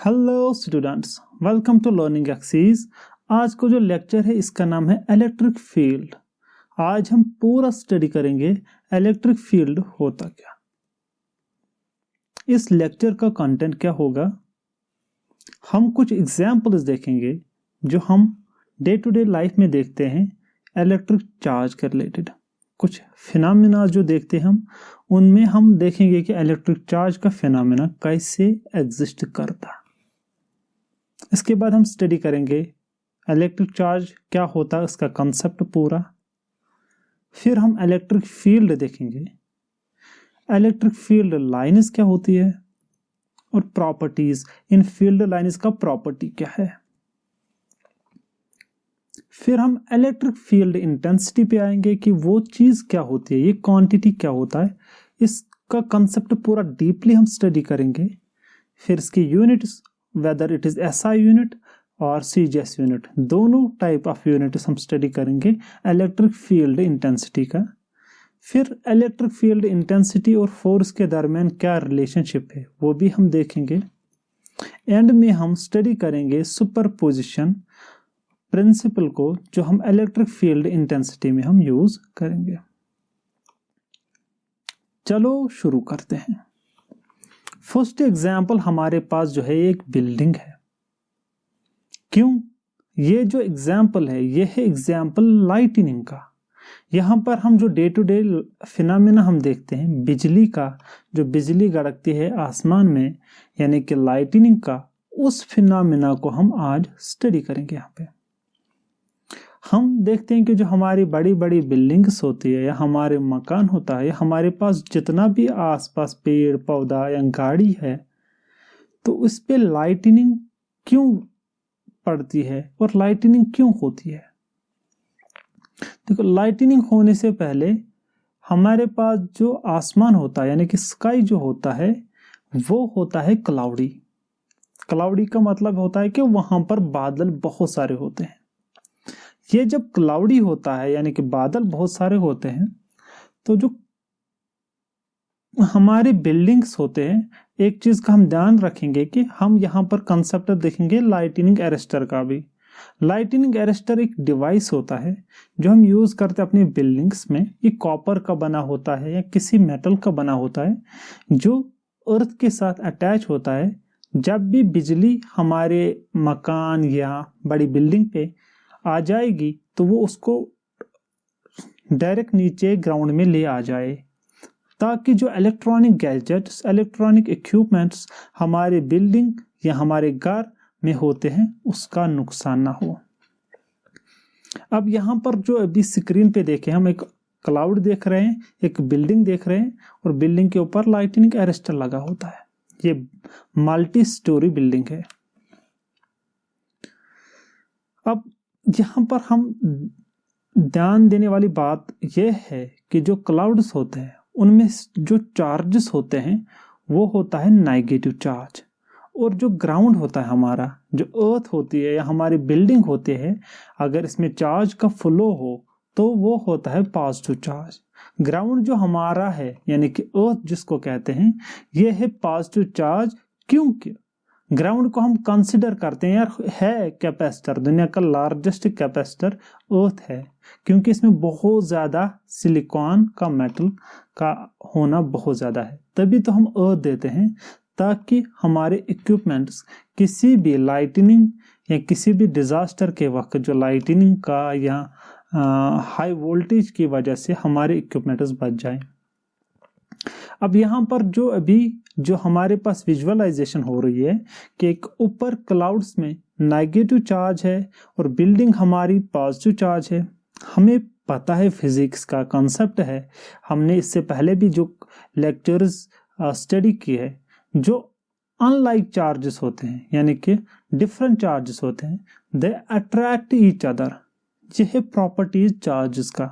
Hello students, welcome to learning एक्सीज। आज को जो लेक्चर है इसका नाम है इलेक्ट्रिक फील्ड। आज हम पूरा स्टडी करेंगे इलेक्ट्रिक फील्ड होता क्या। इस लेक्चर का कंटेंट क्या होगा, हम कुछ एग्जाम्पल्स देखेंगे जो हम डे टू डे लाइफ में देखते हैं इलेक्ट्रिक चार्ज के रिलेटेड। कुछ फिनोमेना जो देखते हैं उनमें हम देखेंगे कि इलेक्ट्रिक चार्ज का फिनोमेना कैसे एग्जिस्ट करता। इसके बाद हम स्टडी करेंगे इलेक्ट्रिक चार्ज क्या होता है, उसका कंसेप्ट पूरा। फिर हम इलेक्ट्रिक फील्ड देखेंगे, इलेक्ट्रिक फील्ड लाइन्स क्या होती है और प्रॉपर्टीज, इन फील्ड लाइन्स का प्रॉपर्टी क्या है। फिर हम इलेक्ट्रिक फील्ड इंटेंसिटी पे आएंगे कि वो चीज क्या होती है, ये क्वांटिटी क्या होता है, इसका कंसेप्ट पूरा डीपली हम स्टडी करेंगे। फिर इसकी units, whether it is SI unit और सीजीएस यूनिट, दोनों टाइप ऑफ यूनिट्स हम स्टडी करेंगे इलेक्ट्रिक फील्ड इंटेंसिटी का। फिर इलेक्ट्रिक फील्ड इंटेंसिटी और फोर्स के दरमियान क्या रिलेशनशिप है वो भी हम देखेंगे। एंड में हम स्टडी करेंगे सुपरपोजिशन प्रिंसिपल को, जो हम इलेक्ट्रिक फील्ड इंटेंसिटी में हम यूज करेंगे। चलो शुरू करते हैं। फर्स्ट एग्जाम्पल हमारे पास जो है एक बिल्डिंग है। क्यों? ये जो एग्जाम्पल है ये है एग्जाम्पल लाइटनिंग का। यहाँ पर हम जो डे टू डे फिनोमेना हम देखते हैं बिजली का, जो बिजली गड़कती है आसमान में यानी कि लाइटनिंग का, उस फिनोमेना को हम आज स्टडी करेंगे। यहाँ पे हम देखते हैं कि जो हमारी बड़ी बड़ी बिल्डिंग्स होती है या हमारे मकान होता है या हमारे पास जितना भी आसपास पेड़ पौधा या गाड़ी है, तो उस पे लाइटनिंग क्यों पड़ती है और लाइटनिंग क्यों होती है। देखो, लाइटनिंग होने से पहले हमारे पास जो आसमान होता है यानी कि स्काई जो होता है वो होता है क्लाउडी। क्लाउडी का मतलब होता है कि वहां पर बादल बहुत सारे होते हैं। ये जब क्लाउडी होता है यानी कि बादल बहुत सारे होते हैं, तो जो हमारे बिल्डिंग्स होते हैं, एक चीज का हम ध्यान रखेंगे कि हम यहाँ पर कंसेप्ट देखेंगे लाइटनिंग अरेस्टर का भी। लाइटनिंग अरेस्टर एक डिवाइस होता है जो हम यूज करते हैं अपनी बिल्डिंग्स में। ये कॉपर का बना होता है या किसी मेटल का बना होता है जो अर्थ के साथ अटैच होता है। जब भी बिजली हमारे मकान या बड़ी बिल्डिंग पे आ जाएगी तो वो उसको डायरेक्ट नीचे ग्राउंड में ले आ जाए, ताकि जो इलेक्ट्रॉनिक गैजेट्स, इलेक्ट्रॉनिक इक्विपमेंट्स हमारे बिल्डिंग या हमारे घर में होते हैं उसका नुकसान ना हो। अब यहाँ पर जो अभी स्क्रीन पे देखे हम एक क्लाउड देख रहे हैं, एक बिल्डिंग देख रहे हैं और बिल्डिंग के ऊपर लाइटनिंग अरेस्टर लगा होता है। ये मल्टी स्टोरी बिल्डिंग है। अब यहाँ पर हम ध्यान देने वाली बात यह है कि जो क्लाउड्स होते हैं उनमें जो चार्जेस होते हैं वो होता है नेगेटिव चार्ज, और जो ग्राउंड होता है हमारा, जो अर्थ होती है या हमारी बिल्डिंग होती है, अगर इसमें चार्ज का फ्लो हो तो वो होता है पॉजिटिव चार्ज। ग्राउंड जो हमारा है यानी कि अर्थ जिसको कहते हैं, ये है पॉजिटिव चार्ज। क्योंकि ग्राउंड को हम कंसिडर करते हैं यार है कैपेसिटर, दुनिया का लार्जेस्ट कैपेसिटर अर्थ है, क्योंकि इसमें बहुत ज्यादा सिलिकॉन का मेटल का होना बहुत ज्यादा है। तभी तो हम अर्थ देते हैं, ताकि हमारे इक्विपमेंट्स किसी भी लाइटनिंग या किसी भी डिजास्टर के वक्त जो लाइटनिंग का या हाई वोल्टेज की वजह से हमारे इक्विपमेंट्स बच जाएं। अब यहाँ पर जो अभी जो हमारे पास विजुअलाइजेशन हो रही है कि एक ऊपर क्लाउड्स में नेगेटिव चार्ज है और बिल्डिंग हमारी पॉजिटिव चार्ज है। हमें पता है फिजिक्स का कंसेप्ट है, हमने इससे पहले भी जो लेक्चर्स स्टडी की है, जो अनलाइक चार्जेस होते हैं यानी कि डिफरेंट चार्जेस होते हैं, दे अट्रैक्ट ईच अदर। ये है प्रॉपर्टीज चार्जेस का।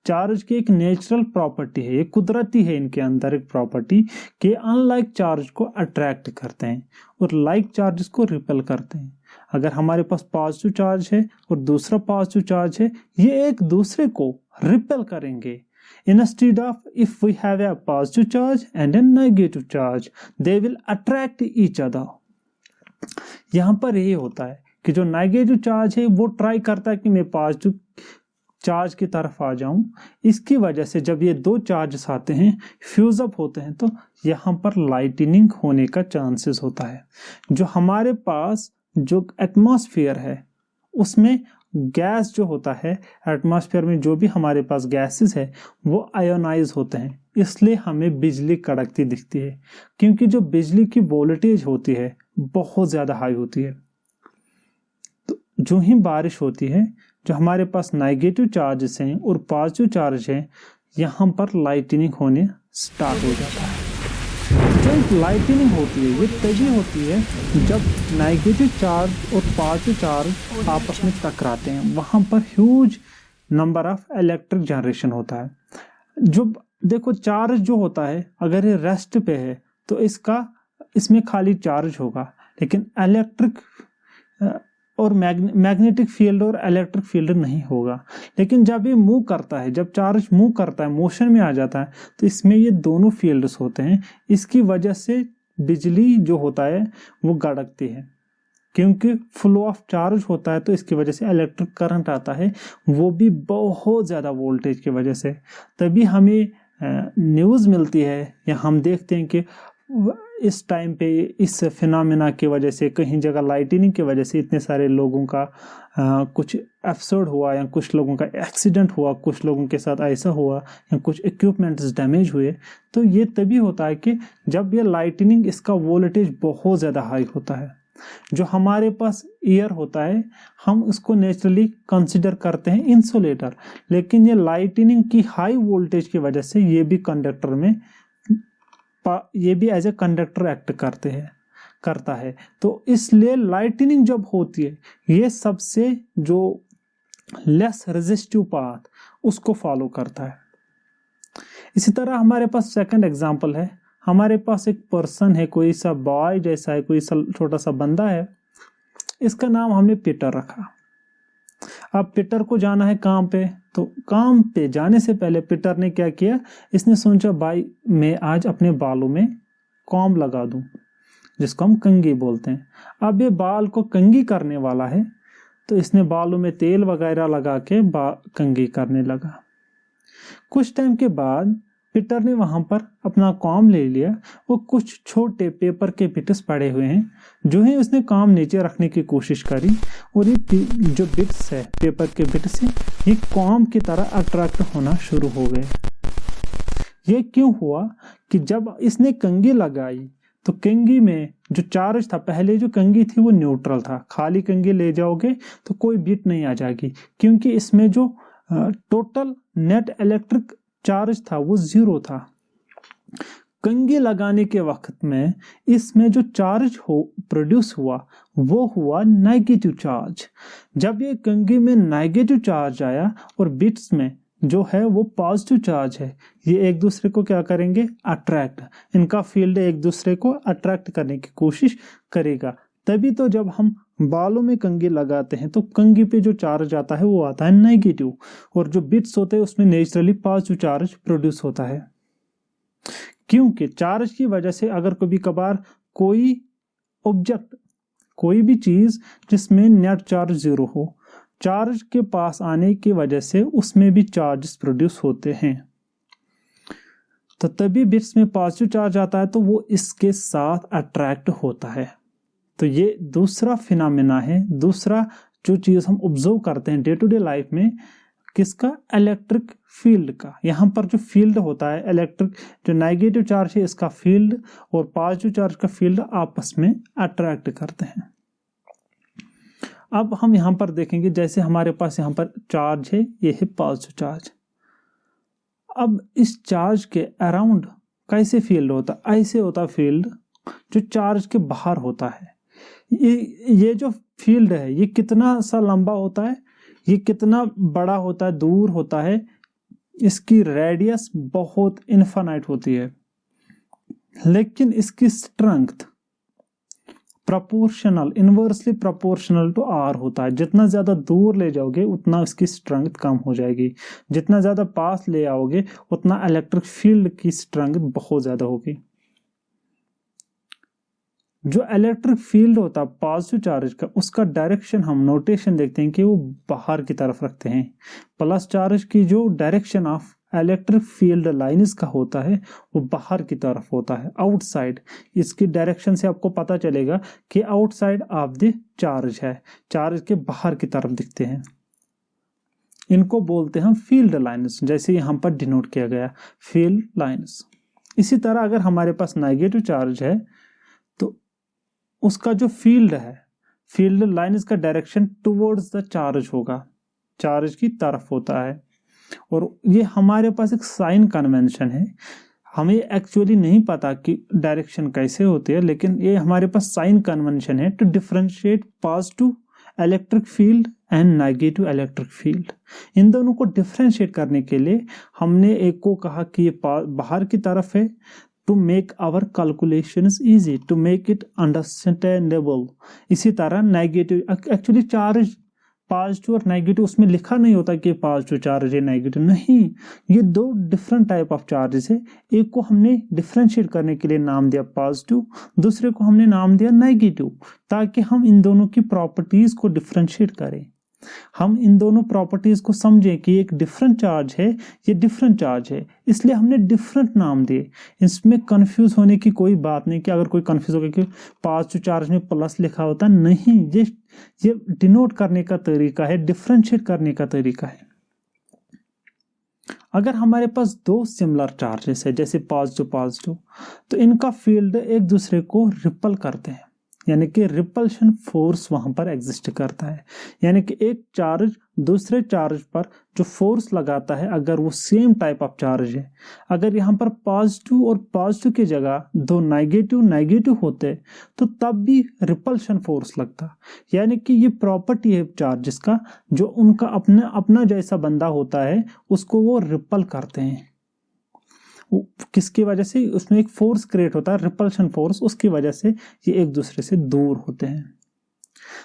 चार्ज की एक नेचुरल प्रॉपर्टी है, ये कुदरती है इनके अंदर एक प्रॉपर्टी कि अनलाइक चार्ज को अट्रैक्ट करते हैं और लाइक चार्जेस को रिपेल करते हैं। अगर हमारे पास पॉजिटिव चार्ज है और दूसरा पॉजिटिव चार्ज है, ये एक दूसरे को रिपेल करेंगे। Instead of if we have a positive charge and a negative charge, they will attract each other. यहाँ पर यही होता है कि जो नेगेटिव चार्ज है वो ट्राई करता है कि मैं पॉजिटिव चार्ज की तरफ आ जाऊं। इसकी वजह से जब ये दो चार्जेस आते हैं, फ्यूज अप होते हैं, तो यहाँ पर लाइटनिंग होने का चांसेस होता है। जो हमारे पास जो एटमॉस्फेयर है उसमें गैस जो होता है, एटमॉस्फेयर में जो भी हमारे पास गैसेस है वो आयोनाइज होते हैं, इसलिए हमें बिजली कड़कती दिखती है, क्योंकि जो बिजली की वोल्टेज होती है बहुत ज़्यादा हाई होती है। तो जो ही बारिश होती है, जो हमारे पास नेगेटिव चार्जेस हैं और पॉजिटिव चार्ज हैं, यहाँ पर लाइटनिंग होने स्टार्ट हो जाता है। जो लाइटनिंग होती है ये तभी होती है जब नेगेटिव चार्ज और पॉजिटिव चार्ज आपस में टकराते हैं, वहाँ पर huge number of electric generation होता है। जो देखो चार्ज जो होता है, अगर ये रेस्ट पे है तो इसमें खाली चार्ज होगा, लेकिन इलेक्ट्रिक और मैग्नेटिक फील्ड और इलेक्ट्रिक फील्ड नहीं होगा। लेकिन जब ये मूव करता है, जब चार्ज मूव करता है, मोशन में आ जाता है, तो इसमें ये दोनों फील्ड्स होते हैं। इसकी वजह से बिजली जो होता है वो गड़कती है, क्योंकि फ्लो ऑफ चार्ज होता है, तो इसकी वजह से इलेक्ट्रिक करंट आता है, वो भी बहुत ज़्यादा वोल्टेज की वजह से। तभी हमें न्यूज़ मिलती है या हम देखते हैं कि इस टाइम पे इस फिनोमेना की वजह से, कहीं जगह लाइटनिंग की वजह से इतने सारे लोगों का कुछ एपिसोड हुआ, या कुछ लोगों का एक्सीडेंट हुआ, कुछ लोगों के साथ ऐसा हुआ, या कुछ इक्विपमेंट्स डैमेज हुए। तो ये तभी होता है कि जब ये लाइटनिंग, इसका वोल्टेज बहुत ज़्यादा हाई होता है। जो हमारे पास एयर होता है हम उसको नेचुरली कंसिडर करते हैं इंसुलेटर, लेकिन ये लाइटनिंग की हाई वोल्टेज की वजह से ये भी एज ए कंडक्टर एक्ट करता है। तो इसलिए लाइटनिंग जब होती है ये सबसे जो लेस रेजिस्टिव पाथ उसको फॉलो करता है। इसी तरह हमारे पास सेकंड एग्जांपल है। हमारे पास एक पर्सन है, कोई सा बॉय जैसा है, कोई सा छोटा सा बंदा है, इसका नाम हमने पीटर रखा। अब पीटर को जाना है काम पे, तो काम पे जाने से पहले पीटर ने क्या किया, इसने सोचा भाई मैं आज अपने बालों में कॉम्ब लगा दूं, जिसको हम कंघी बोलते हैं। अब ये बाल को कंघी करने वाला है, तो इसने बालों में तेल वगैरह लगा के कंघी करने लगा। कुछ टाइम के बाद पीटर ने वहां पर अपना कॉम्ब ले लिया, वो कुछ छोटे पेपर के बिट्स पड़े हुए हैं, जो ही उसने कॉम्ब नीचे रखने की कोशिश करी, और ये जो बिट्स है पेपर के बिट्स है, ये कॉम्ब की तरह अट्रैक्ट होना शुरू हो गए। ये क्यों हुआ कि जब इसने कंघी लगाई तो कंघी में जो चार्ज था, पहले जो कंघी थी वो न्यूट्रल था, खाली कंघी ले जाओगे तो कोई बिट नहीं आ जाएगी, क्योंकि इसमें जो टोटल नेट इलेक्ट्रिक चार्ज था वो 0 था। कंघी लगाने के वक्त में इसमें जो चार्ज प्रोड्यूस हुआ वो हुआ नेगेटिव चार्ज। जब ये कंघी में नेगेटिव चार्ज आया और बिट्स में जो है वो पॉजिटिव चार्ज है, ये एक दूसरे को क्या करेंगे, अट्रैक्ट, इनका फील्ड एक दूसरे को अट्रैक्ट करने की कोशिश करेगा। तभी तो जब हम बालों में कंघी लगाते हैं तो कंघी पे जो चार्ज आता है वो आता है नेगेटिव, और जो बिट्स होते हैं उसमें नेचुरली पॉजिटिव चार्ज प्रोड्यूस होता है। क्योंकि चार्ज की वजह से अगर कभी कभार कोई ऑब्जेक्ट, कोई भी चीज जिसमें नेट चार्ज 0 हो, चार्ज के पास आने की वजह से उसमें भी चार्जेस प्रोड्यूस होते हैं, तो तभी बिट्स में पॉजिटिव चार्ज आता है तो वो इसके साथ अट्रैक्ट होता है। तो ये दूसरा फिनोमेना है, दूसरा जो चीज हम ऑब्जर्व करते हैं डे टू डे लाइफ में, किसका, इलेक्ट्रिक फील्ड का। यहाँ पर जो फील्ड होता है इलेक्ट्रिक, जो नेगेटिव चार्ज है इसका फील्ड और पॉजिटिव चार्ज का फील्ड आपस में अट्रैक्ट करते हैं। अब हम यहाँ पर देखेंगे, जैसे हमारे पास यहाँ पर चार्ज है, ये है पॉजिटिव चार्ज। अब इस चार्ज के अराउंड कैसे फील्ड होता है, ऐसे होता है फील्ड जो चार्ज के बाहर होता है। ये जो फील्ड है ये कितना सा लंबा होता है, ये कितना बड़ा होता है, दूर होता है, इसकी रेडियस बहुत इनफाइनाइट होती है, लेकिन इसकी strength proportional, inversely proportional to R होता है। जितना ज्यादा दूर ले जाओगे उतना इसकी स्ट्रेंथ कम हो जाएगी, जितना ज्यादा पास ले आओगे उतना इलेक्ट्रिक फील्ड की स्ट्रेंथ बहुत ज्यादा होगी। जो इलेक्ट्रिक फील्ड होता है पॉजिटिव चार्ज का, उसका डायरेक्शन हम नोटेशन देखते हैं कि वो बाहर की तरफ रखते हैं। प्लस चार्ज की जो direction of electric field lines का होता है वो बाहर की तरफ होता है, आउटसाइड। इसकी डायरेक्शन से आपको पता चलेगा कि आउटसाइड ऑफ द चार्ज है, चार्ज के बाहर की तरफ दिखते हैं। इनको बोलते हैं फील्ड लाइन्स, जैसे यहाँ पर डिनोट किया गया फील्ड लाइन्स। इसी तरह अगर हमारे पास नेगेटिव चार्ज है तो उसका जो फील्ड है, फील्ड लाइन्स का डायरेक्शन टुवर्ड्स द चार्ज होगा, चार्ज की तरफ होता है। और ये हमारे पास एक साइन कन्वेंशन है, हमें एक्चुअली नहीं पता कि डायरेक्शन कैसे होती है, लेकिन ये हमारे पास साइन कन्वेंशन है to differentiate positive electric field and negative electric field. इन दोनों को डिफरेंशिएट करने के लिए हमने एक को कहा कि ये बाहर की तरफ है, to make our calculations easy, to make it understandable. इसी तरह नेगेटिव, एक्चुअली चार्ज पॉजिटिव और नेगेटिव उसमें लिखा नहीं होता कि पॉजिटिव चार्ज है नेगेटिव, नहीं, ये दो डिफरेंट टाइप ऑफ चार्जेस है। एक को हमने डिफरेंशिएट करने के लिए नाम दिया पॉजिटिव, दूसरे को हमने नाम दिया नेगेटिव, ताकि हम इन दोनों की प्रॉपर्टीज को डिफरेंशिएट करें, हम इन दोनों प्रॉपर्टीज को समझें कि एक डिफरेंट चार्ज है, ये डिफरेंट चार्ज है, इसलिए हमने डिफरेंट नाम दिए। इसमें कंफ्यूज होने की कोई बात नहीं कि अगर कोई कंफ्यूज हो गया कि पॉजिटिव चार्ज में प्लस लिखा होता, नहीं, ये डिनोट करने का तरीका है, डिफरेंशिएट करने का तरीका है। अगर हमारे पास दो सिमिलर चार्जेस है, जैसे पॉजिटिव पॉजिटिव, तो इनका फील्ड एक दूसरे को रिपल करते हैं, यानी कि रिपल्शन फोर्स वहां पर एग्जिस्ट करता है। यानी कि एक चार्ज दूसरे चार्ज पर जो फोर्स लगाता है, अगर वो सेम टाइप ऑफ चार्ज है, अगर यहाँ पर पॉजिटिव और पॉजिटिव की जगह दो नेगेटिव नेगेटिव होते तो तब भी रिपल्शन फोर्स लगता। यानी कि ये प्रॉपर्टी है चार्जेस का, जो उनका अपना अपना जैसा बंदा होता है उसको वो रिपल करते हैं। किसकी वजह से? उसमें एक फोर्स क्रिएट होता है, रिपल्शन फोर्स, उसकी वजह से ये एक दूसरे से दूर होते हैं।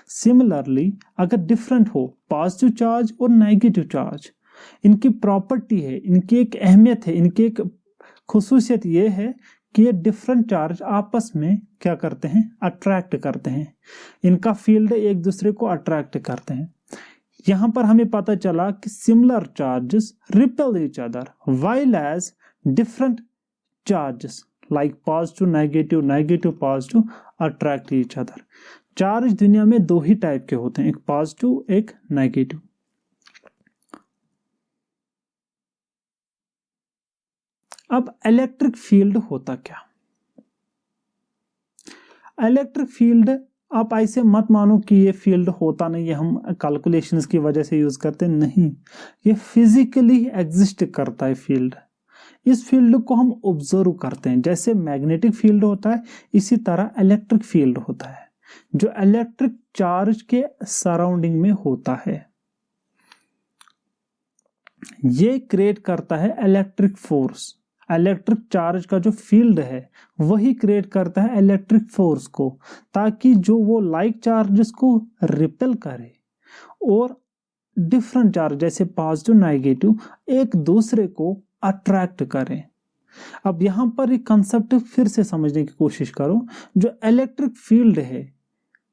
सिमिलरली अगर डिफरेंट हो पॉजिटिव चार्ज और नेगेटिव चार्ज, इनकी प्रॉपर्टी है, इनकी एक अहमियत है, इनकी एक खुसूसियत ये है कि ये डिफरेंट चार्ज आपस में क्या करते हैं? अट्रैक्ट करते हैं, इनका फील्ड एक दूसरे को अट्रैक्ट करते हैं। यहां पर हमें पता चला कि similar charges repel each other while as different charges like positive negative negative positive attract each other। Charge दुनिया में दो ही टाइप के होते हैं, एक पॉजिटिव एक नेगेटिव। अब इलेक्ट्रिक फील्ड होता क्या? इलेक्ट्रिक फील्ड आप ऐसे मत मानो कि ये फील्ड होता नहीं है, हम कैलकुलेशंस की वजह से यूज करते नहीं, ये फिजिकली एग्जिस्ट करता है फील्ड। इस फील्ड को हम ऑब्जर्व करते हैं, जैसे मैग्नेटिक फील्ड होता है इसी तरह इलेक्ट्रिक फील्ड होता है, जो इलेक्ट्रिक चार्ज के सराउंडिंग में होता है। ये क्रिएट करता है इलेक्ट्रिक फोर्स। इलेक्ट्रिक चार्ज का जो फील्ड है वही क्रिएट करता है इलेक्ट्रिक फोर्स को, ताकि जो वो लाइक चार्जेस को रिपेल करे और डिफरेंट चार्ज जैसे पॉजिटिव नेगेटिव एक दूसरे को अट्रैक्ट करें। अब यहां पर एक कंसेप्ट फिर से समझने की कोशिश करो। जो इलेक्ट्रिक फील्ड है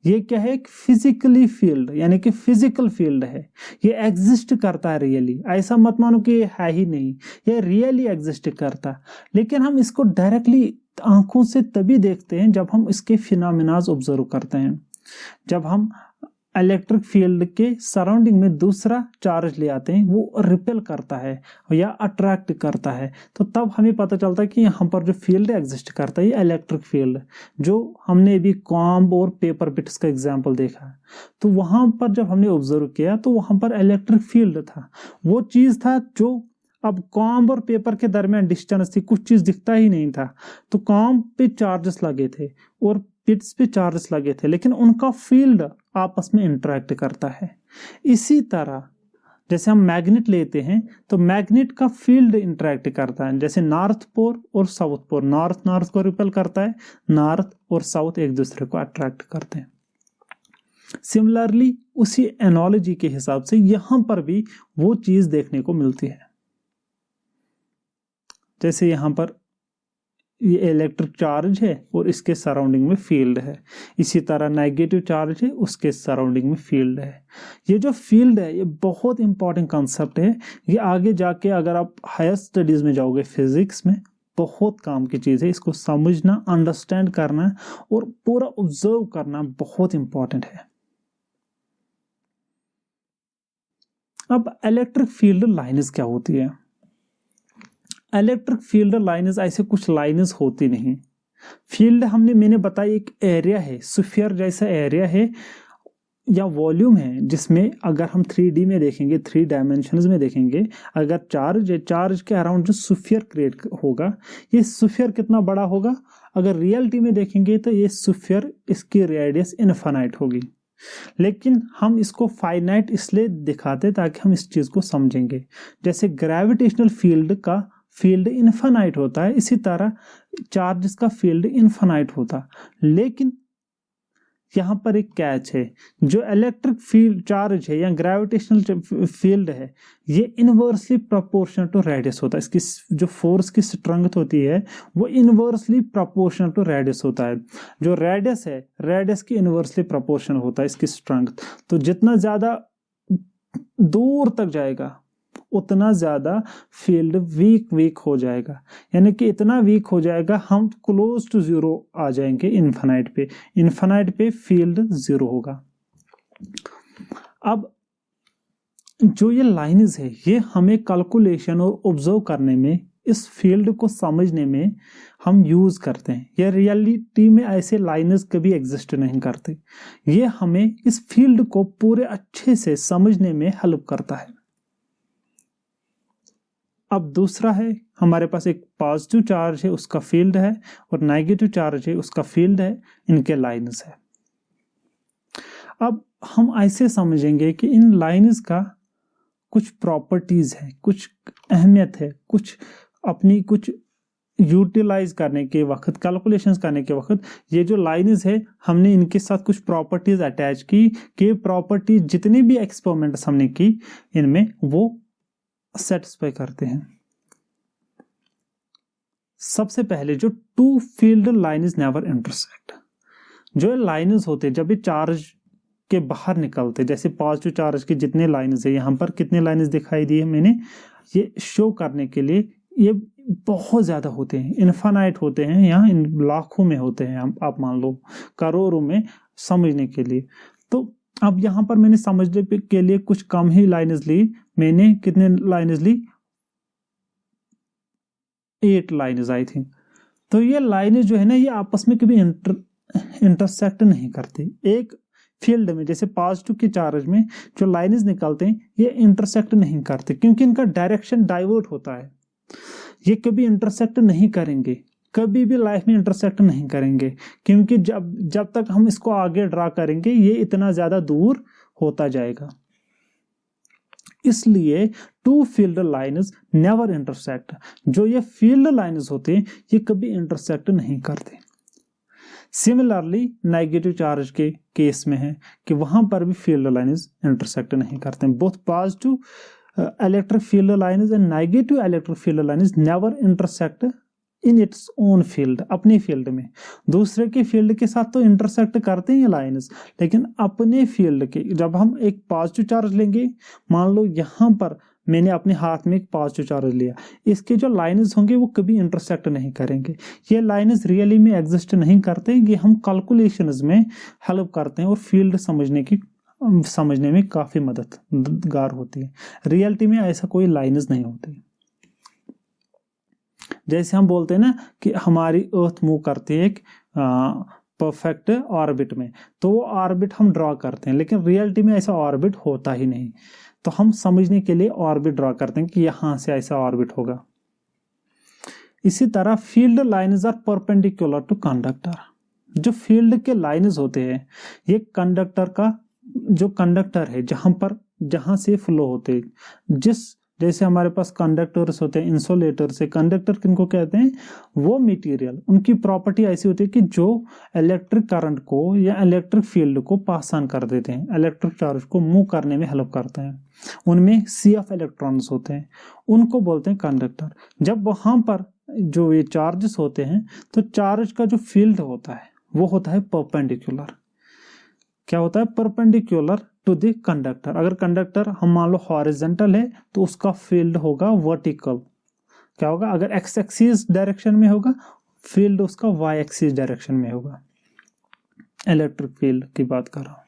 ये क्या है? एक फिजिकली फील्ड, यानी कि फिजिकल फील्ड है, ये एग्जिस्ट करता है रियली। ऐसा मत मानो कि ये है ही नहीं, ये रियली एग्जिस्ट करता है, लेकिन हम इसको डायरेक्टली आंखों से तभी देखते हैं जब हम इसके फिनोमेनाज ऑब्जर्व करते हैं। जब हम इलेक्ट्रिक फील्ड के सराउंडिंग में दूसरा चार्ज ले आते हैं, वो रिपेल करता है या अट्रैक्ट करता है, तो तब हमें पता चलता है कि यहाँ पर जो फील्ड एग्जिस्ट करता है ये इलेक्ट्रिक फील्ड। जो हमने अभी कॉम्ब और पेपर बिट्स का एग्जांपल देखा है, तो वहां पर जब हमने ऑब्जर्व किया तो वहां पर इलेक्ट्रिक फील्ड था, वो चीज था जो अब कॉम्ब और पेपर के दरमियान डिस्टेंस थी, कुछ चीज दिखता ही नहीं था, तो कॉम्ब पे चार्जेस लगे थे और बिट्स पे चार्जेस लगे थे, लेकिन उनका फील्ड आपस में इंटरेक्ट करता है। इसी तरह जैसे हम मैग्नेट लेते हैं तो मैग्नेट का फील्ड इंटरेक्ट करता है, जैसे नॉर्थ पोल और साउथ पोल, नॉर्थ नॉर्थ को रिपेल करता है, नॉर्थ और साउथ एक दूसरे को अट्रैक्ट करते हैं। सिमिलरली उसी एनालॉजी के हिसाब से यहां पर भी वो चीज देखने को मिलती है। जैसे यहां पर ये इलेक्ट्रिक चार्ज है और इसके सराउंडिंग में फील्ड है। इसी तरह नेगेटिव चार्ज है, उसके सराउंडिंग में फील्ड है। ये जो फील्ड है ये बहुत इंपॉर्टेंट कंसेप्ट है। ये आगे जाके अगर आप हायर स्टडीज में जाओगे फिजिक्स में, बहुत काम की चीज़ है। इसको समझना, अंडरस्टैंड करना और पूरा ऑब्जर्व करना बहुत इंपॉर्टेंट है। अब इलेक्ट्रिक फील्ड लाइन्स क्या होती है? इलेक्ट्रिक फील्ड लाइन्स ऐसे कुछ लाइन्स होती नहीं। फील्ड मैंने बताया एक एरिया है, स्फीयर जैसा एरिया है या वॉल्यूम है, जिसमें अगर हम 3D में देखेंगे, 3 डायमेंशंस में देखेंगे, अगर चार्ज है, चार्ज के अराउंड जो स्फीयर क्रिएट होगा, ये स्फीयर कितना बड़ा होगा? अगर रियलिटी में देखेंगे तो ये स्फीयर, इसकी रेडियस इनफाइनाइट होगी। लेकिन हम इसको फाइनाइट इसलिए दिखाते ताकि हम इस चीज को समझेंगे। जैसे ग्रेविटेशनल फील्ड का फील्ड इनफाइनाइट होता है, इसी तरह चार्ज का फील्ड इनफाइनाइट होता। लेकिन यहाँ पर एक कैच है, जो इलेक्ट्रिक फील्ड चार्ज है या ग्रेविटेशनल फील्ड है, ये इनवर्सली प्रोपोर्शनल टू रेडियस होता है। इसकी जो फोर्स की स्ट्रेंथ होती है वो इनवर्सली प्रोपोर्शनल टू रेडियस होता है। जो रेडियस है, रेडियस की इनवर्सली प्रोपोर्शनल होता है इसकी स्ट्रेंथ। तो जितना ज्यादा दूर तक जाएगा उतना ज्यादा फील्ड वीक हो जाएगा, यानी कि इतना वीक हो जाएगा हम क्लोज टू जीरो आ जाएंगे इनफाइनाइट पे फील्ड जीरो होगा। अब जो ये लाइन्स है ये हमें कैलकुलेशन और ऑब्जर्व करने में, इस फील्ड को समझने में हम यूज करते हैं। ये रियलिटी में ऐसे लाइन्स कभी एग्जिस्ट नहीं करते। ये हमें इस फील्ड को पूरे अच्छे से समझने में हेल्प करता है। अब दूसरा है, हमारे पास एक पॉजिटिव चार्ज है उसका फील्ड है और नेगेटिव चार्ज है उसका फील्ड है, इनके लाइन्स है। अब हम ऐसे समझेंगे कि इन लाइन्स का कुछ प्रॉपर्टीज है, कुछ अहमियत है, कुछ यूटिलाइज करने के वक्त, कैलकुलेशंस करने के वक्त ये जो लाइन्स है हमने इनके साथ कुछ प्रॉपर्टीज अटैच की कि प्रॉपर्टीज जितने भी एक्सपेरिमेंट्स हमने की इनमें वो सेटिस्फाई करते हैं। सबसे पहले जो two field lines never intersect, जो लाइन्स होते हैं जब ये चार्ज के बाहर निकलते, जैसे पॉजिटिव चार्ज के जितने लाइन्स है, यहाँ पर कितने लाइन्स दिखाई दिए मैंने ये शो करने के लिए, ये बहुत ज्यादा होते हैं, इनफाइनाइट होते हैं, यहाँ इन लाखों में होते हैं, आप मान लो करोड़ों में समझने के लिए। तो अब यहाँ पर मैंने समझने के लिए कुछ कम ही लाइन्स ली। मैंने कितने लाइन्स ली? 8 लाइन्स आई थिंक। तो ये लाइन्स जो है ना, ये आपस में कभी इंटरसेक्ट नहीं करती। एक फील्ड में जैसे पॉजिटिव के चार्ज में जो लाइन्स निकलते हैं ये इंटरसेक्ट नहीं करते, क्योंकि इनका डायरेक्शन डाइवर्ट होता है। ये कभी इंटरसेक्ट नहीं करेंगे, कभी भी लाइफ में इंटरसेक्ट नहीं करेंगे, क्योंकि जब तक हम इसको आगे ड्रा करेंगे ये इतना ज्यादा दूर होता जाएगा। इसलिए two field lines never intersect. जो ये फील्ड लाइन्स होते हैं ये कभी इंटरसेक्ट नहीं करते। सिमिलरली नेगेटिव चार्ज के केस में है कि वहां पर भी फील्ड लाइन्स इंटरसेक्ट नहीं करते। Both positive electric field lines and negative electric field lines never intersect in its own field, अपनी फील्ड में। दूसरे के फील्ड के साथ तो इंटरसेक्ट करते हैं ये लाइन्स, लेकिन अपने फील्ड के, जब हम एक पॉजिटिव चार्ज लेंगे, मान लो यहाँ पर मैंने अपने हाथ में एक पॉजिटिव चार्ज लिया, इसके जो लाइन्स होंगे वो कभी इंटरसेक्ट नहीं करेंगे। ये लाइन्स रियली में एग्जिस्ट नहीं करते, ये हम कैलकुलेशंस में हेल्प करते हैं और फील्ड समझने में काफी मददगार होती है। रियलिटी में ऐसा कोई लाइन्स नहीं होती। जैसे हम बोलते हैं ना कि हमारी अर्थ मूव करती है एक परफेक्ट ऑर्बिट में, तो वो ऑर्बिट हम ड्रॉ करते हैं, लेकिन रियलिटी में ऐसा ऑर्बिट होता ही नहीं। तो हम समझने के लिए ऑर्बिट ड्रॉ करते हैं कि यहां से ऐसा ऑर्बिट होगा। इसी तरह field lines are perpendicular to conductor. जो फील्ड के लाइन्स होते हैं ये कंडक्टर का, जो कंडक्टर है जहां से फ्लो होते हैं, जैसे हमारे पास कंडक्टर्स होते हैं, इंसुलेटर से। कंडक्टर किनको कहते हैं? वो मटेरियल, उनकी प्रॉपर्टी ऐसी होती है कि जो इलेक्ट्रिक करंट को या इलेक्ट्रिक फील्ड को पास ऑन कर देते हैं, इलेक्ट्रिक चार्ज को मूव करने में हेल्प करते हैं। उनमें सी ऑफ इलेक्ट्रॉन्स होते हैं, उनको बोलते हैं कंडक्टर। जब वहां पर जो ये चार्जेस होते हैं, तो चार्ज का जो फील्ड होता है वो होता है परपेंडिकुलर। क्या होता है? Perpendicular to the conductor. अगर कंडक्टर हम मान लो हॉरिजॉन्टल है तो उसका फील्ड होगा वर्टिकल। क्या होगा? अगर एक्स एक्सिस डायरेक्शन में होगा, फील्ड उसका वाई एक्सिस डायरेक्शन में होगा। इलेक्ट्रिक फील्ड की बात कर रहा हूं।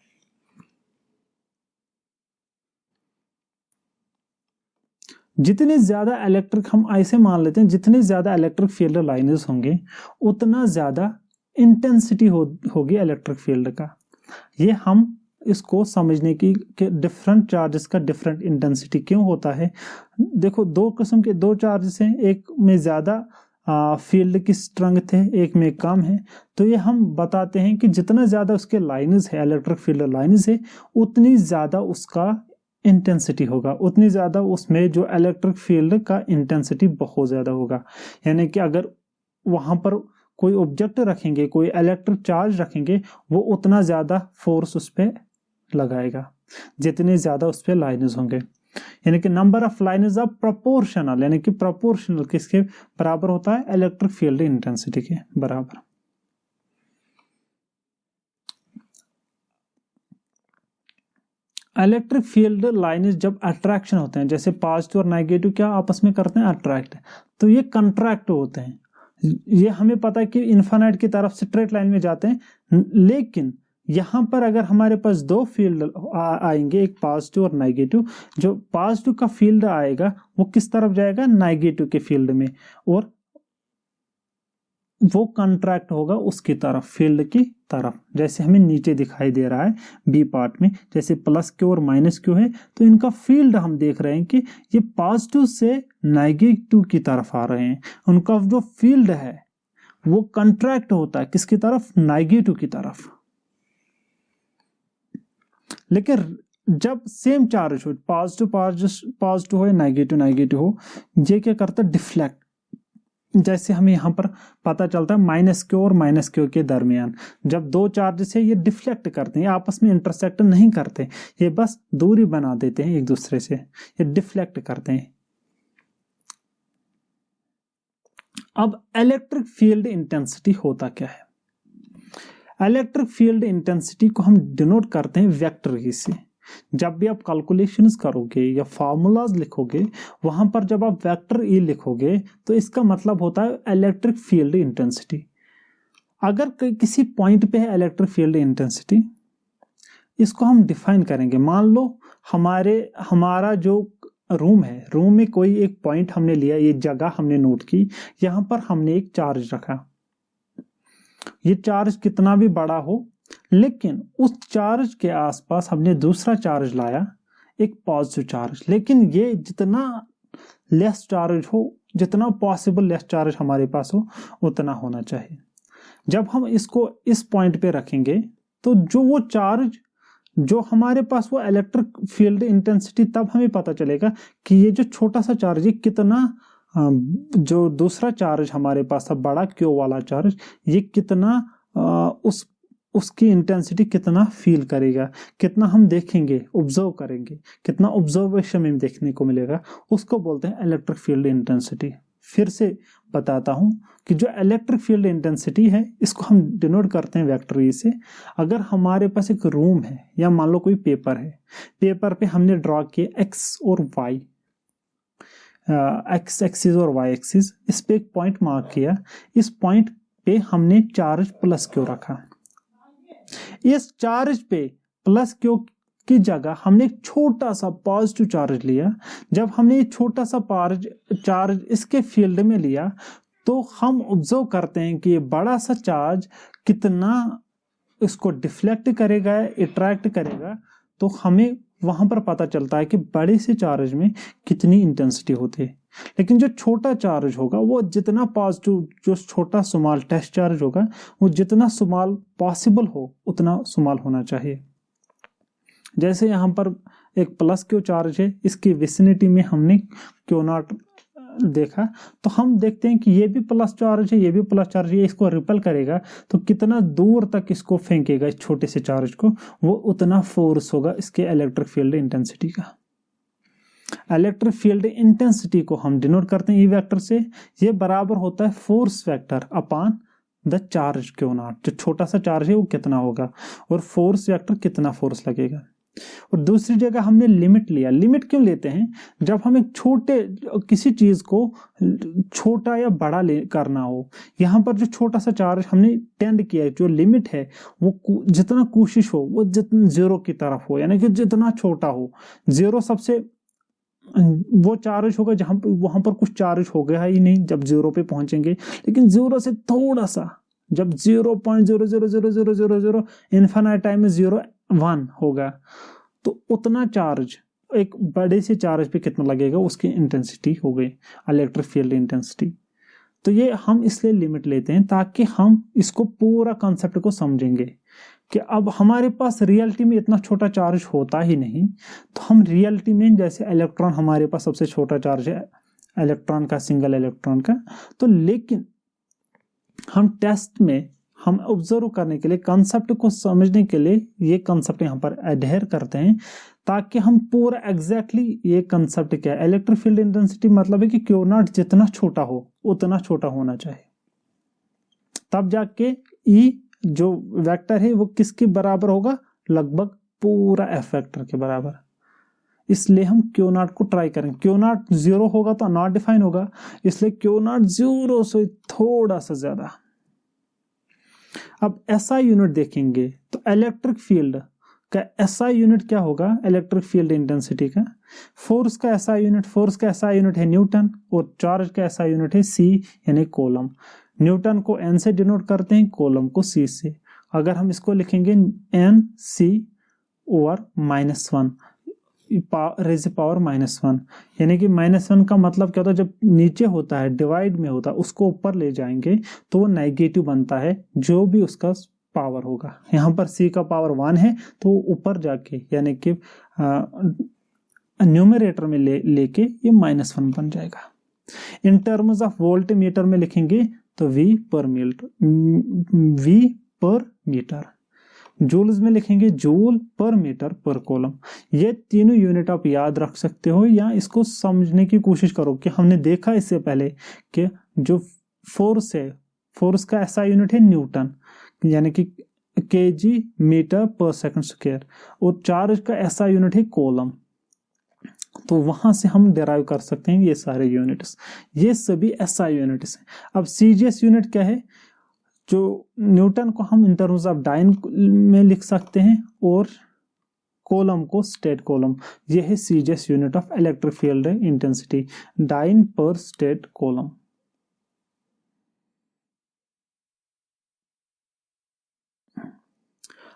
जितने ज्यादा इलेक्ट्रिक, हम ऐसे मान लेते हैं, जितने ज्यादा इलेक्ट्रिक फील्ड लाइनेस होंगे उतना ज्यादा इंटेंसिटी होगी इलेक्ट्रिक फील्ड का। ये हम इसको समझने की कि डिफरेंट चार्जेस का डिफरेंट इंटेंसिटी क्यों होता है। देखो, दो किस्म के दो चार्जेस हैं, एक में ज्यादा फील्ड की स्ट्रेंथ है, एक में कम है। तो ये हम बताते हैं कि जितना ज्यादा उसके लाइनेस है, इलेक्ट्रिक फील्ड लाइनेस है, उतनी ज्यादा उसका इंटेंसिटी होगा, उतनी ज्यादा उसमें जो इलेक्ट्रिक फील्ड का इंटेंसिटी बहुत ज्यादा होगा। यानी कि अगर वहां पर कोई ऑब्जेक्ट रखेंगे, कोई इलेक्ट्रिक चार्ज रखेंगे, वो उतना ज्यादा फोर्स उस पर लगाएगा जितने ज्यादा उस पर लाइनेस होंगे। यानी कि नंबर ऑफ लाइनेस आर प्रोपोर्शनल, यानी कि प्रोपोर्शनल किसके बराबर होता है? इलेक्ट्रिक फील्ड इंटेंसिटी के बराबर। इलेक्ट्रिक फील्ड लाइनेस जब अट्रैक्शन होते हैं, जैसे पॉजिटिव और नेगेटिव क्या आपस में करते हैं? अट्रैक्ट। तो ये कंट्रैक्ट होते हैं। ये हमें पता है कि इन्फिनिट की तरफ स्ट्रेट लाइन में जाते हैं, लेकिन यहां पर अगर हमारे पास दो फील्ड आएंगे, एक पॉजिटिव और नेगेटिव, जो पॉजिटिव का फील्ड आएगा वो किस तरफ जाएगा? नेगेटिव के फील्ड में, और वो कंट्रैक्ट होगा उसकी तरफ, फील्ड की तरफ। जैसे हमें नीचे दिखाई दे रहा है बी पार्ट में, जैसे प्लस क्यू और माइनस क्यू है, तो इनका फील्ड हम देख रहे हैं कि ये पॉजिटिव से नेगेटिव की तरफ आ रहे हैं। उनका जो फील्ड है वो कंट्रैक्ट होता है किसकी तरफ? नेगेटिव की तरफ। लेकिन जब सेम चार्ज हो, पॉजिटिव हो या नेगेटिव हो, ये क्या करता है? डिफ्लेक्ट। जैसे हमें यहाँ पर पता चलता है माइनस क्यू और माइनस क्यू के दरमियान जब दो चार्जेस है, ये डिफ्लेक्ट करते हैं, आपस में इंटरसेक्ट नहीं करते, ये बस दूरी बना देते हैं एक दूसरे से, ये डिफ्लेक्ट करते हैं। अब इलेक्ट्रिक फील्ड इंटेंसिटी होता क्या है? इलेक्ट्रिक फील्ड इंटेंसिटी को हम डिनोट करते हैं वेक्टर ई से। जब भी आप कैलकुलेशंस करोगे या फार्मूलाज लिखोगे, वहां पर जब आप वेक्टर ई लिखोगे तो इसका मतलब होता है इलेक्ट्रिक फील्ड इंटेंसिटी। अगर किसी पॉइंट पे है इलेक्ट्रिक फील्ड इंटेंसिटी, इसको हम डिफाइन करेंगे। मान लो हमारा जो रूम है, रूम में कोई एक पॉइंट हमने लिया, ये जगह हमने नोट की, यहां पर हमने एक चार्ज रखा। ये चार्ज कितना भी बड़ा हो, लेकिन उस चार्ज के आसपास हमने दूसरा चार्ज लाया, एक पॉजिटिव चार्ज। लेकिन ये जितना लेस चार्ज हो, जितना पॉसिबल लेस चार्ज हमारे पास हो, उतना होना चाहिए। जब हम इसको इस पॉइंट पे रखेंगे तो जो वो चार्ज जो हमारे पास, वो इलेक्ट्रिक फील्ड इंटेंसिटी तब हमें पता चलेगा कि ये जो छोटा सा चार्ज है कितना, जो दूसरा चार्ज हमारे पास था बड़ा क्यू वाला चार्ज, ये कितना उसकी इंटेंसिटी कितना फील करेगा, कितना हम देखेंगे, ऑब्जर्व करेंगे, कितना ऑब्जर्वेशन में देखने को मिलेगा, उसको बोलते हैं इलेक्ट्रिक फील्ड इंटेंसिटी। फिर से बताता हूं कि जो इलेक्ट्रिक फील्ड इंटेंसिटी है, इसको हम डिनोट करते हैं वेक्टर ई से। अगर हमारे पास एक रूम है या मान लो कोई पेपर है, पेपर पे हमने ड्रॉ किया एक्स और वाई, एक्स एक्सिस और वाई एक्सिस, इस पे एक पॉइंट मार्क किया, इस पॉइंट पे हमने चार्ज प्लस क्यू रखा। इस चार्ज पे प्लस क्यू की जगह हमने एक छोटा सा पॉजिटिव चार्ज लिया। जब हमने ये छोटा सा चार्ज इसके फील्ड में लिया, तो हम ऑब्जर्व करते हैं कि ये बड़ा सा चार्ज कितना इसको डिफ्लेक्ट करेगा, अट्रैक्ट करेगा। तो हमें वहां पर पता चलता है कि बड़े से चार्ज में कितनी इंटेंसिटी होती है। लेकिन जो छोटा चार्ज होगा, वो जितना पॉजिटिव, जो छोटा स्मॉल टेस्ट चार्ज होगा, वो जितना स्मॉल पॉसिबल हो उतना स्मॉल होना चाहिए। जैसे यहाँ पर एक प्लस क्यू चार्ज है, इसकी विसिनिटी में हमने क्यू नॉट देखा, तो हम देखते हैं कि ये भी प्लस चार्ज है, ये भी प्लस चार्ज है, इसको रिपल करेगा तो कितना दूर तक इसको फेंकेगा, इस छोटे से चार्ज को, वो उतना फोर्स होगा इसके इलेक्ट्रिक फील्ड इंटेंसिटी का। इलेक्ट्रिक फील्ड इंटेंसिटी को हम डिनोट करते हैं ई वेक्टर से। ये बराबर होता है force vector upon the charge Q not, जो छोटा सा चार्ज है वो कितना होगा, और फोर्स वेक्टर कितना फोर्स लगेगा। और दूसरी जगह हमने लिमिट लिया। लिमिट क्यों लेते हैं? जब हम एक छोटे किसी चीज को छोटा या बड़ा करना हो, यहाँ पर जो छोटा सा चार्ज हमने टेंड किया है, जो लिमिट है वो जितना कोशिश हो वो जितना जीरो की तरफ हो, यानी कि जितना छोटा हो। जीरो सबसे वो चार्ज होगा जहां वहां पर कुछ चार्ज हो गया ही नहीं जब जीरो पे पहुंचेंगे, लेकिन जीरो से थोड़ा सा, जब 0.00000 इन्फिनिट टाइम में 0.1 होगा, तो उतना चार्ज एक बड़े से चार्ज पे कितना लगेगा, उसकी इंटेंसिटी हो गई इलेक्ट्रिक फील्ड इंटेंसिटी। तो ये हम इसलिए लिमिट लेते हैं ताकि हम इसको पूरा कॉन्सेप्ट को समझेंगे कि अब हमारे पास रियलिटी में इतना छोटा चार्ज होता ही नहीं, तो हम रियलिटी में जैसे इलेक्ट्रॉन हमारे पास सबसे छोटा चार्ज है इलेक्ट्रॉन का, सिंगल इलेक्ट्रॉन का, तो लेकिन हम टेस्ट में हम ऑब्जर्व करने के लिए, कंसेप्ट को समझने के लिए ये कंसेप्ट यहाँ पर एडहेयर करते हैं, ताकि हम पूरा एग्जैक्टली ये कंसेप्ट क्या है, इलेक्ट्रिक फील्ड इंटेंसिटी मतलब है कि क्यू नॉट जितना छोटा हो उतना छोटा होना चाहिए, तब जाके ई जो वेक्टर है वो किसके बराबर होगा, लगभग पूरा एफ वेक्टर के बराबर। इसलिए हम क्यू नॉट को ट्राई करें। क्यू नॉट 0 होगा तो नॉट डिफाइन होगा, इसलिए क्यू नॉट 0 से थोड़ा सा ज्यादा। अब एसआई यूनिट देखेंगे तो इलेक्ट्रिक फील्ड का एसआई यूनिट क्या होगा, इलेक्ट्रिक फील्ड इंटेंसिटी का। फोर्स का एसआई यूनिट है न्यूटन, और चार्ज का एसआई यूनिट है सी यानी कूलम। न्यूटन को एन से डिनोट करते हैं, कूलम को सी से। अगर हम इसको लिखेंगे N C over -1 raise power -1, यानी कि -1 का मतलब क्या होता है, जब नीचे होता है डिवाइड में होता है उसको ऊपर ले जाएंगे तो वो नेगेटिव बनता है, जो भी उसका पावर होगा। यहाँ पर c का पावर 1 है तो ऊपर जाके यानी कि न्यूमरेटर में लेके ये -1 बन जाएगा। In terms of volt meter में लिखेंगे तो V पर मीटर, जूल्स में लिखेंगे जूल पर मीटर पर कूलम। ये तीनों यूनिट आप याद रख सकते हो या इसको समझने की कोशिश करो कि हमने देखा इससे पहले कि जो फोर्स है, फोर्स का ऐसा यूनिट है न्यूटन, यानी कि kg मीटर पर सेकंड स्क्वायर, और चार्ज का ऐसा यूनिट है कूलम। तो वहां से हम डिराइव कर सकते हैं ये सारे यूनिट्स, ये सभी एसआई यूनिट्स हैं। अब सीजीएस यूनिट क्या है, जो न्यूटन को हम इन टर्म्स ऑफ डाइन में लिख सकते हैं और कॉलम को स्टेट कॉलम। ये है CGS unit of electric field intensity, dyne पर स्टेट कॉलम।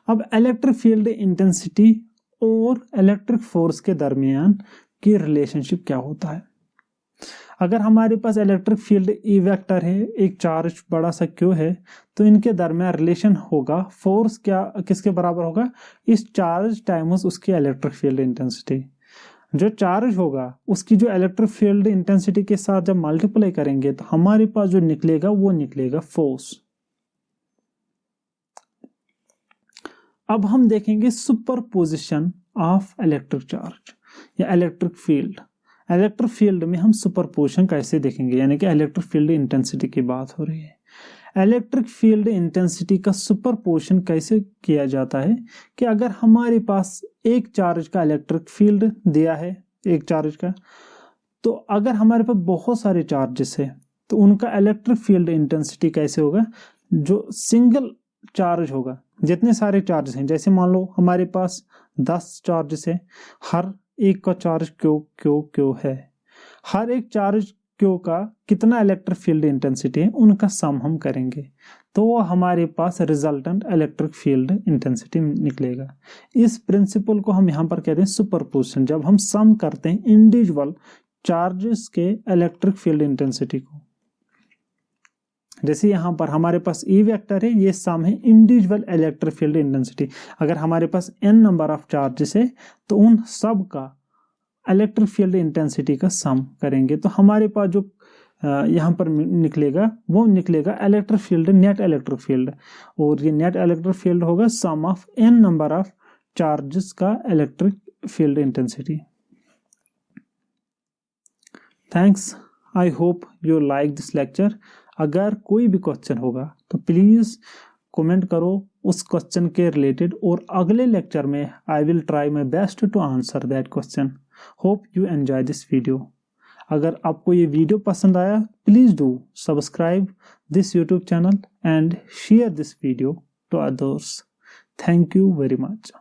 अब इलेक्ट्रिक फील्ड इंटेंसिटी और इलेक्ट्रिक फोर्स के दरमियान की रिलेशनशिप क्या होता है। अगर हमारे पास इलेक्ट्रिक फील्ड ई वेक्टर है, एक चार्ज बड़ा सा क्यू है, तो इनके दरमियान रिलेशन होगा फोर्स क्या किसके बराबर होगा, इस चार्ज टाइम्स उसकी इलेक्ट्रिक फील्ड इंटेंसिटी। जो चार्ज होगा उसकी जो इलेक्ट्रिक फील्ड इंटेंसिटी के साथ जब मल्टीप्लाई करेंगे तो हमारे पास जो निकलेगा वो निकलेगा फोर्स। अब हम देखेंगे सुपरपोजिशन ऑफ इलेक्ट्रिक चार्ज या इलेक्ट्रिक फील्ड। इलेक्ट्रिक फील्ड में हम सुपरपोजिशन कैसे देखेंगे, यानी कि इलेक्ट्रिक फील्ड इंटेंसिटी की बात हो रही है। इलेक्ट्रिक फील्ड इंटेंसिटी का सुपरपोजिशन कैसे किया जाता है कि अगर हमारे पास एक चार्ज का इलेक्ट्रिक फील्ड दिया है, एक चार्ज का, तो अगर हमारे पास बहुत सारे चार्जेस है तो उनका इलेक्ट्रिक फील्ड इंटेंसिटी कैसे होगा, जो सिंगल चार्ज होगा, जितने सारे चार्जेस हैं, जैसे मान लो हमारे पास 10 चार्जेस है, हर एक का चार्ज क्यू है, हर एक चार्ज क्यू का कितना इलेक्ट्रिक फील्ड इंटेंसिटी है उनका सम हम करेंगे तो वो हमारे पास रिजल्टेंट इलेक्ट्रिक फील्ड इंटेंसिटी निकलेगा। इस प्रिंसिपल को हम यहाँ पर कहते हैं सुपरपोजिशन, जब हम सम करते हैं इंडिविजुअल चार्जेस के इलेक्ट्रिक फील्ड इंटेंसिटी को। जैसे यहाँ पर हमारे पास ई वेक्टर है, ये सम है इंडिविजुअल इलेक्ट्रिक फील्ड इंटेंसिटी। अगर हमारे पास n नंबर ऑफ चार्जेस है तो उन सब का इलेक्ट्रिक फील्ड इंटेंसिटी का सम करेंगे तो हमारे पास जो यहाँ पर निकलेगा वो निकलेगा electric field, net electric field, और ये नेट इलेक्ट्रिक फील्ड होगा sum of n number of charges का electric field intensity. Thanks, I hope you like this lecture. अगर कोई भी क्वेश्चन होगा तो प्लीज़ कमेंट करो उस क्वेश्चन के रिलेटेड, और अगले लेक्चर में I will try my best to answer that question. Hope you enjoy this video. अगर आपको ये वीडियो पसंद आया, please do subscribe this YouTube channel and share this video to others. Thank you very much.